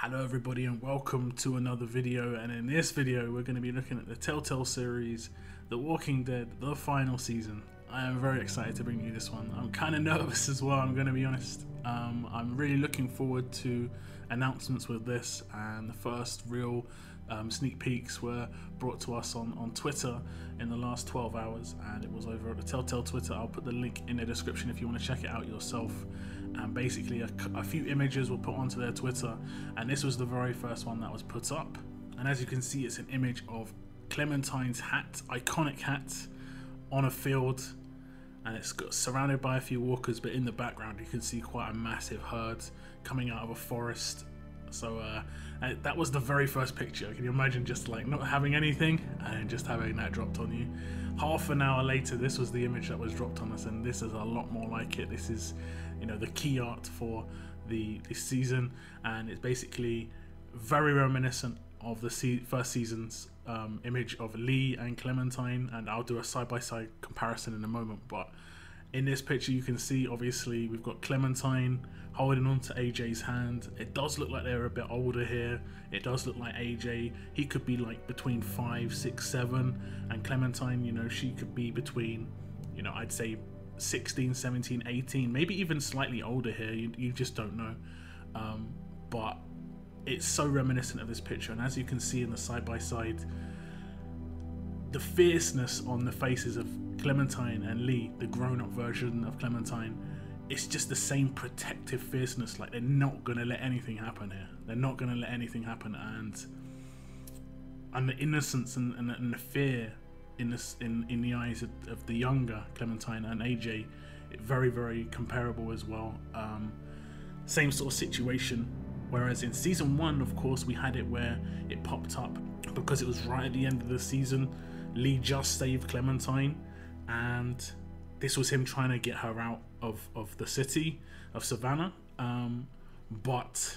Hello everybody and welcome to another video, and in this video we're going to be looking at the Telltale series The Walking Dead, the final season. I am very excited to bring you this one. I'm kind of nervous as well, I'm going to be honest. I'm really looking forward to announcements with this, and the first real sneak peeks were brought to us on Twitter in the last 12 hours, and it was over at the Telltale Twitter. I'll put the link in the description if you want to check it out yourself. And basically a few images were put onto their Twitter, and this was the very first one that was put up. And as you can see, it's an image of Clementine's hat, iconic hat, on a field, and it's surrounded by a few walkers, but in the background you can see quite a massive herd coming out of a forest. So that was the very first picture. Can you imagine just like not having anything and just having that dropped on you? Half an hour later, this was the image that was dropped on us, and this is a lot more like it. This is, you know, the key art for this season, and it's basically very reminiscent of the first season's image of Lee and Clementine, and I'll do a side-by-side comparison in a moment. But in this picture you can see, obviously, we've got Clementine holding on to AJ's hand. It does look like they're a bit older here. It does look like AJ, he could be like between 5, 6, 7, and Clementine, you know, she could be between, you know, I'd say 16, 17, 18, maybe even slightly older here. You just don't know. But it's so reminiscent of this picture, and as you can see in the side-by-side, the fierceness on the faces of Clementine and Lee, the grown-up version of Clementine, it's just the same protective fierceness. Like, they're not going to let anything happen here. They're not going to let anything happen, and the innocence and the fear in the eyes of the younger Clementine and AJ, very, very comparable as well. Same sort of situation. Whereas in season 1, of course, we had it where it popped up because it was right at the end of the season. Lee just saved Clementine, and this was him trying to get her out of the city of Savannah. But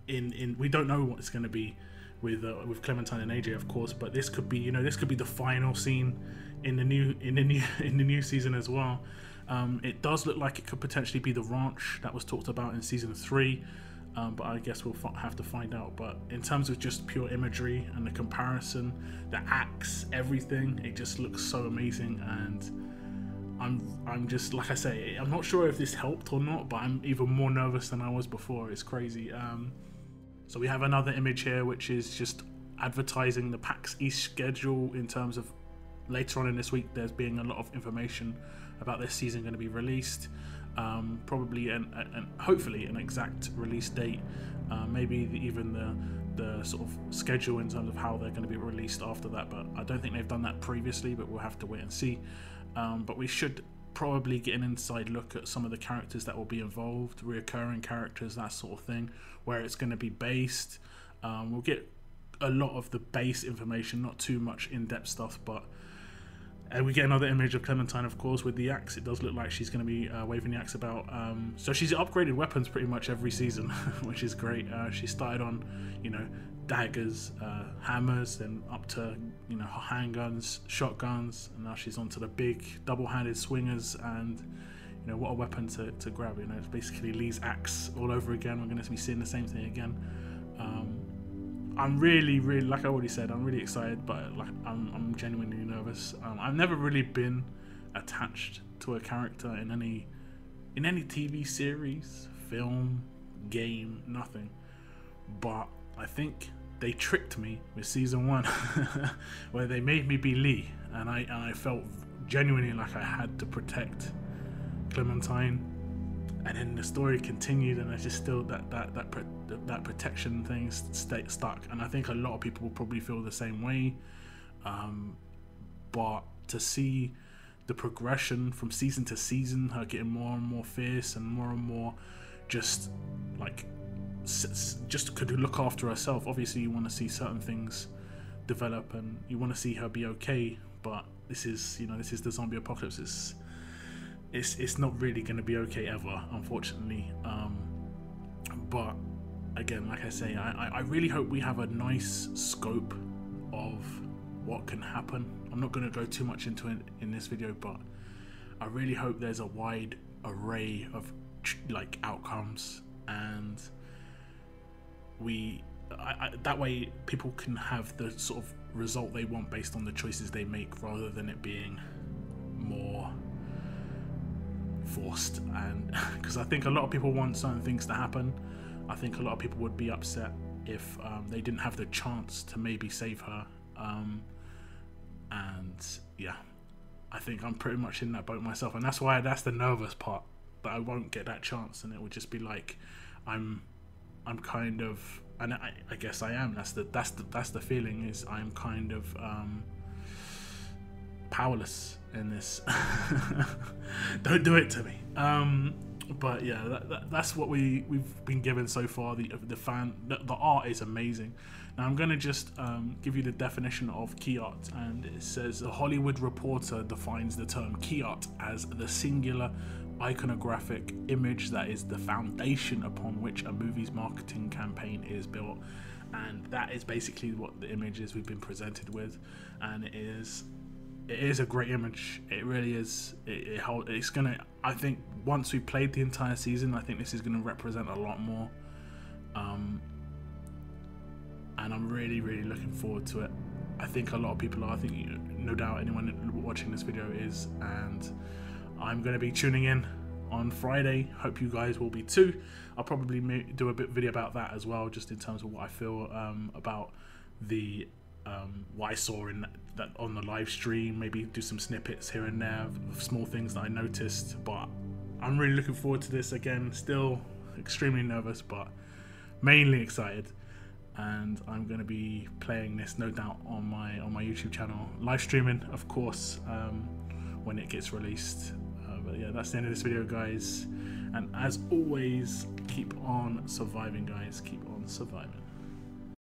we don't know what it's going to be with Clementine and AJ, of course. But this could be, you know, this could be the final scene in the new season as well. It does look like it could potentially be the ranch that was talked about in season 3. But I guess we'll have to find out. But in terms of just pure imagery and the comparison, the axe, everything, it just looks so amazing. And I'm just, like I say, I'm not sure if this helped or not, but I'm even more nervous than I was before. It's crazy. So we have another image here, which is just advertising the PAX East schedule in terms of later on in this week there's being a lot of information about this season going to be released. Probably and hopefully an exact release date, maybe even the sort of schedule in terms of how they're going to be released after that, but I don't think they've done that previously, but we'll have to wait and see. But we should probably get an inside look at some of the characters that will be involved, reoccurring characters, that sort of thing, where it's going to be based. We'll get a lot of the base information, not too much in-depth stuff, but we get another image of Clementine, of course, with the axe. It does look like she's going to be waving the axe about. So she's upgraded weapons pretty much every season, which is great. She started on, you know, daggers, hammers, then up to, you know, handguns, shotguns, and now she's onto the big double-handed swingers. And, you know, what a weapon to grab. You know, it's basically Lee's axe all over again. We're going to be seeing the same thing again. I'm really, like I already said, I'm really excited, but like I'm genuinely nervous. I've never really been attached to a character in any TV series, film, game, nothing. But I think they tricked me with season 1, where they made me be Lee, and I felt genuinely like I had to protect Clementine. And then the story continued, and I just still that protection thing stayed stuck. And I think a lot of people will probably feel the same way. But to see the progression from season to season, her getting more and more fierce and more just like just could look after herself. Obviously, you want to see certain things develop, and you want to see her be okay. But this is, you know, this is the zombie apocalypse. It's not really going to be okay ever, unfortunately. But again, like I say, I really hope we have a nice scope of what can happen. I'm not going to go too much into it in this video, but I really hope there's a wide array of like outcomes, and that way people can have the sort of result they want based on the choices they make, rather than it being more forced. And because I think a lot of people want certain things to happen. I think a lot of people would be upset if they didn't have the chance to maybe save her. And yeah, I think I'm pretty much in that boat myself, and that's the nervous part, that I won't get that chance, and it would just be like I'm kind of, and I guess I am. That's the feeling, is I'm kind of powerless in this. Don't do it to me. But yeah, that's what we've been given so far. The art is amazing. Now I'm going to just give you the definition of key art, and it says a Hollywood Reporter defines the term key art as the singular iconographic image that is the foundation upon which a movie's marketing campaign is built. And that is basically what the image is we've been presented with, and it is a great image. It really is. It's gonna, I think once we played the entire season, I think this is gonna represent a lot more, and I'm really looking forward to it. I think a lot of people are. I think no doubt anyone watching this video is, and I'm gonna be tuning in on Friday. Hope you guys will be too. I'll probably do a video about that as well, just in terms of what I feel about the what I saw in that on the live stream. Maybe do some snippets here and there of small things that I noticed. But I'm really looking forward to this. Again, still extremely nervous, but mainly excited. And I'm going to be playing this no doubt on my YouTube channel, live streaming, of course, when it gets released. But yeah, that's the end of this video, guys. And as always, keep on surviving, guys. Keep on surviving.